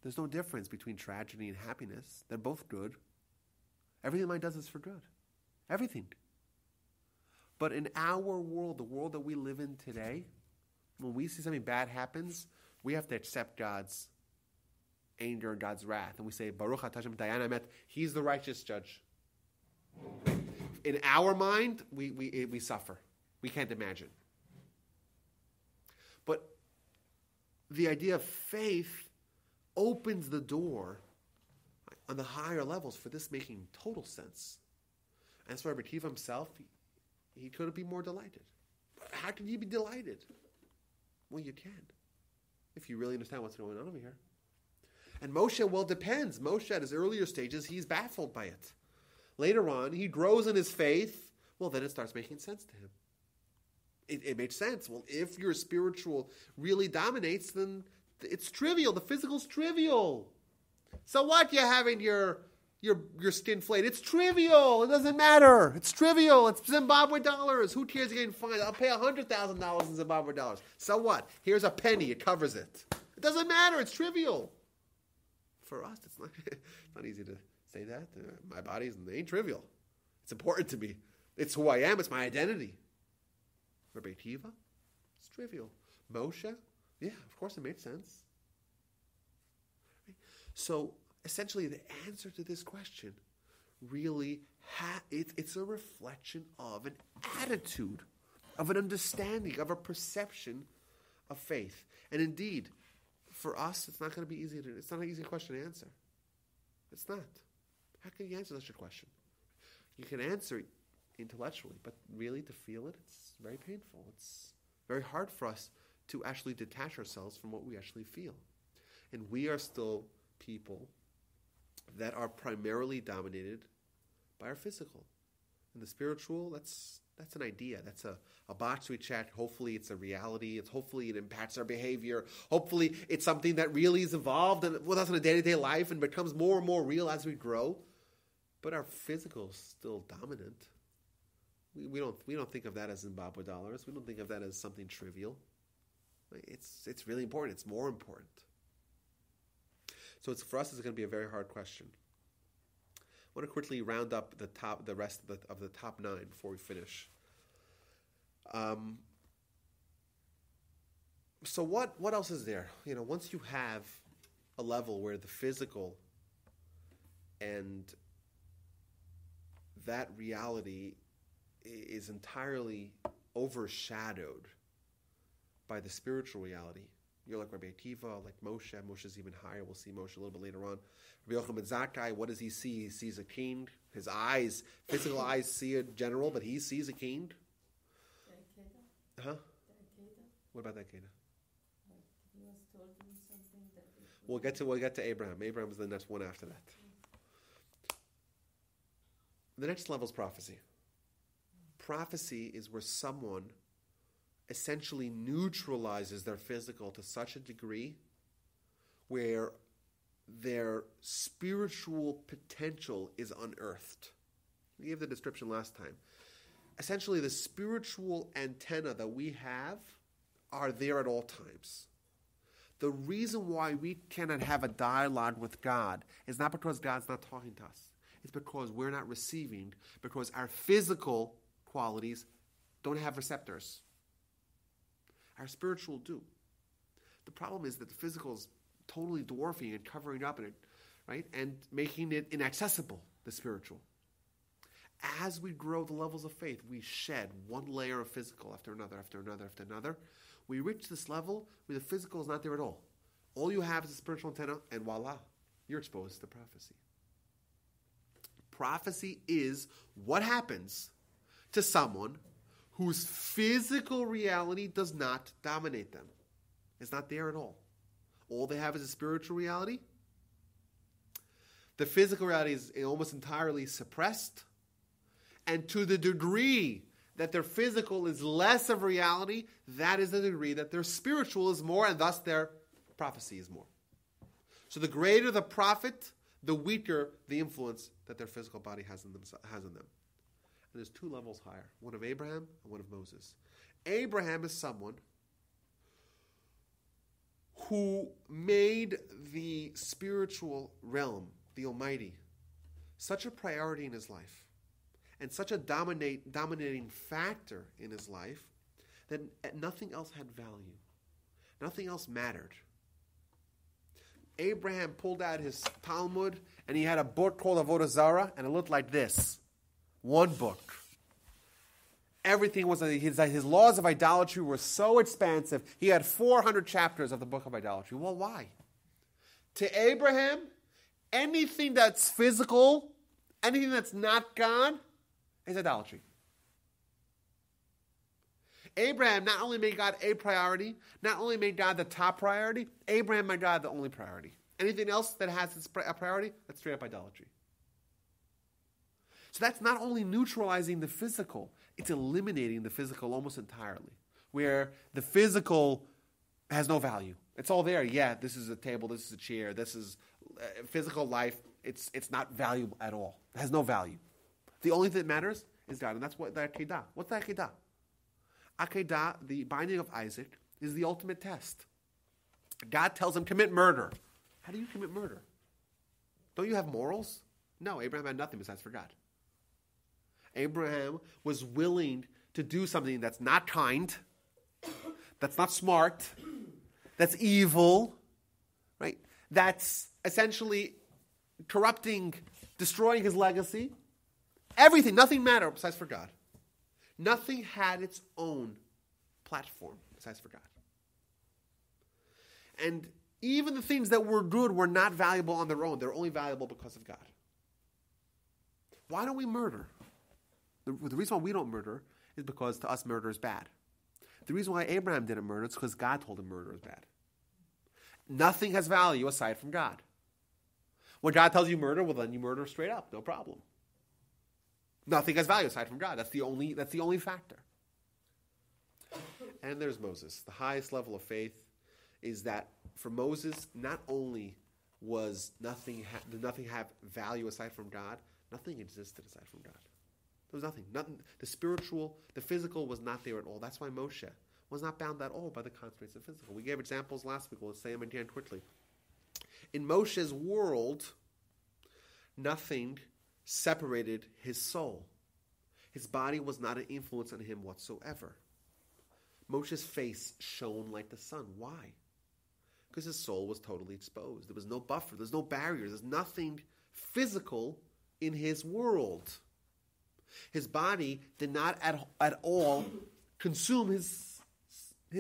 there's no difference between tragedy and happiness. They're both good. Everything life does is for good. Everything. But in our world, the world that we live in today, when we see something bad happens, we have to accept God's anger and God's wrath. And we say, Baruch atah Hashem dayan hamet, He's the righteous judge. In our mind, we suffer. We can't imagine. But the idea of faith opens the door on the higher levels for this making total sense. As for Rabbi Akiva himself, he couldn't be more delighted. How can you be delighted? Well, you can, if you really understand what's going on over here. And Moshe, well, depends. Moshe, at his earlier stages, he's baffled by it. Later on, he grows in his faith. Well, then it starts making sense to him. It makes sense. Well, if your spiritual really dominates, then it's trivial. The physical's trivial. So what? You're having your your skin flayed. It's trivial. It doesn't matter. It's trivial. It's Zimbabwe dollars. Who cares you're getting fined? I'll pay $100,000 in Zimbabwe dollars. So what? Here's a penny. It covers it. It doesn't matter. It's trivial. For us, it's not easy to say that. My body ain't trivial. It's important to me. It's who I am. It's my identity. Rabbi Akiva, it's trivial. Moshe, yeah, of course it made sense. So essentially, the answer to this question really it's a reflection of an attitude, of an understanding, of a perception of faith. And indeed, for us, it's not going to be easy. It's not an easy question to answer. It's not. How can you answer such a question? You can answer it intellectually, but really to feel it, it's very painful. It's very hard for us to actually detach ourselves from what we actually feel. And we are still people that are primarily dominated by our physical. And the spiritual, that's an idea. That's a box we check. Hopefully it's a reality. Hopefully it impacts our behavior. Hopefully it's something that really is involved with us in a day-to-day life and becomes more and more real as we grow. But our physical is still dominant. We don't think of that as Zimbabwe dollars. We don't think of that as something trivial. It's really important. It's more important. So for us, it's going to be a very hard question. I want to quickly round up the rest of the top 9 before we finish. So what else is there? Once you have a level where the physical and that reality is entirely overshadowed by the spiritual reality. You're like Rabbi Akiva, like Moshe. Moshe's even higher. We'll see Moshe a little bit later on. Rabbi Yochanan ben Zakkai, what does he see? He sees a king. His eyes, physical eyes see a general, but he sees a king. Huh? What about that Keda? He was told him something that We'll get to Abraham. Abraham is the next one after that. The next level is prophecy. Prophecy is where someone essentially neutralizes their physical to such a degree where their spiritual potential is unearthed. We gave the description last time. Essentially, the spiritual antenna that we have are there at all times. The reason why we cannot have a dialogue with God is not because God's not talking to us. It's because we're not receiving, because our physical qualities don't have receptors. Our spiritual do. The problem is that the physical is totally dwarfing and covering up in it, right? And making it inaccessible, the spiritual. As we grow the levels of faith, we shed one layer of physical after another, after another, after another. We reach this level where the physical is not there at all. All you have is a spiritual antenna, and voila, you're exposed to prophecy. Prophecy is what happens to someone whose physical reality does not dominate them. It's not there at all. All they have is a spiritual reality. The physical reality is almost entirely suppressed. And to the degree that their physical is less of reality, that is the degree that their spiritual is more, and thus their prophecy is more. So the greater the prophet, the weaker the influence that their physical body has in them. And there's 2 levels higher, one of Abraham and one of Moses. Abraham is someone who made the spiritual realm, the Almighty, such a priority in his life and such a dominating factor in his life that nothing else had value. Nothing else mattered. Abraham pulled out his Talmud and he had a book called Avodah Zarah, and it looked like this. One book. Everything was, his laws of idolatry were so expansive. He had 400 chapters of the book of idolatry. Well, why? To Abraham, anything that's physical, anything that's not God, is idolatry. Abraham not only made God a priority, not only made God the top priority, Abraham made God the only priority. Anything else that has a priority, that's straight up idolatry. So that's not only neutralizing the physical, it's eliminating the physical almost entirely, where the physical has no value. It's all there. Yeah, this is a table, this is a chair, this is physical life. it's not valuable at all. It has no value. The only thing that matters is God, and that's what the Akedah. What's the Akedah? Akedah, the binding of Isaac, is the ultimate test. God tells him, commit murder. How do you commit murder? Don't you have morals? No, Abraham had nothing besides for God. Abraham was willing to do something that's not kind, that's not smart, that's evil, right? That's essentially corrupting, destroying his legacy. Everything, nothing mattered besides for God. Nothing had its own platform besides for God. And even the things that were good were not valuable on their own. They're only valuable because of God. Why don't we murder? The reason why we don't murder is because to us murder is bad. The reason why Abraham didn't murder is because God told him murder is bad. Nothing has value aside from God. When God tells you murder, well then you murder straight up, no problem. Nothing has value aside from God. That's the only factor. And there's Moses. The highest level of faith is that for Moses, not only was did nothing have value aside from God, nothing existed aside from God. There was nothing. The spiritual, the physical was not there at all. That's why Moshe was not bound at all by the constraints of physical. We gave examples last week. We'll say them again quickly. In Moshe's world, nothing separated his soul. His body was not an influence on him whatsoever. Moshe's face shone like the sun. Why? Because his soul was totally exposed. There was no buffer. There's no barriers. There's nothing physical in his world. His body did not at all consume his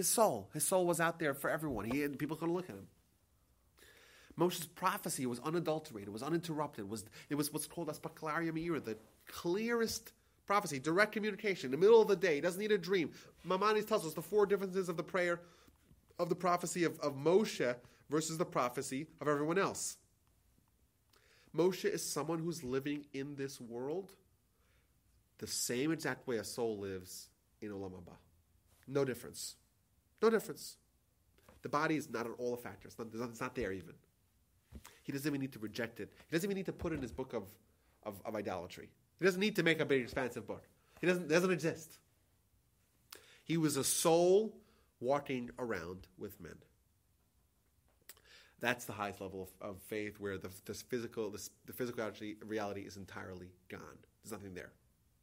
soul. His soul was out there for everyone. People couldn't look at him. Moshe's prophecy was unadulterated, was uninterrupted. It was what's called Aspaklaria Meira, the clearest prophecy, direct communication, in the middle of the day. He doesn't need a dream. Maimonides tells us the four differences of the prayer, of the prophecy of Moshe versus the prophecy of everyone else. Moshe is someone who's living in this world the same exact way a soul lives in Olam Haba. No difference. No difference. The body is not at all a factor. It's not there even. He doesn't even need to reject it. He doesn't even need to put it in his book of idolatry. He doesn't need to make a big, expansive book. It doesn't exist. He was a soul walking around with men. That's the highest level of faith, where the physical reality is entirely gone. There's nothing there.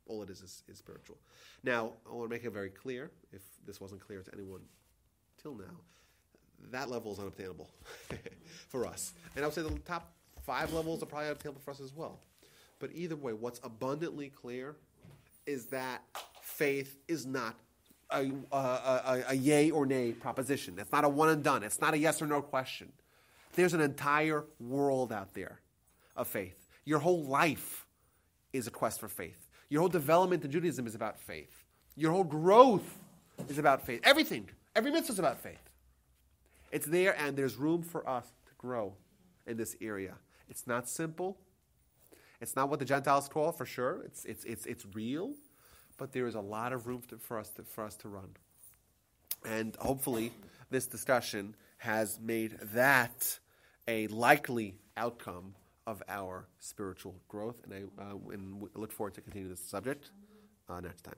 All it is spiritual. Now, I want to make it very clear, if this wasn't clear to anyone till now, that level is unobtainable for us. And I would say the top 5 levels are probably unobtainable for us as well. But either way, what's abundantly clear is that faith is not a yay or nay proposition. It's not a one and done. It's not a yes or no question. There's an entire world out there of faith. Your whole life is a quest for faith. Your whole development in Judaism is about faith. Your whole growth is about faith. Everything, every mitzvah is about faith. It's there, and there's room for us to grow in this area. It's not simple. It's not what the Gentiles call, for sure. It's real, but there is a lot of room for us to run. And hopefully, this discussion has made that a likely outcome of our spiritual growth. And I look forward to continuing this subject next time.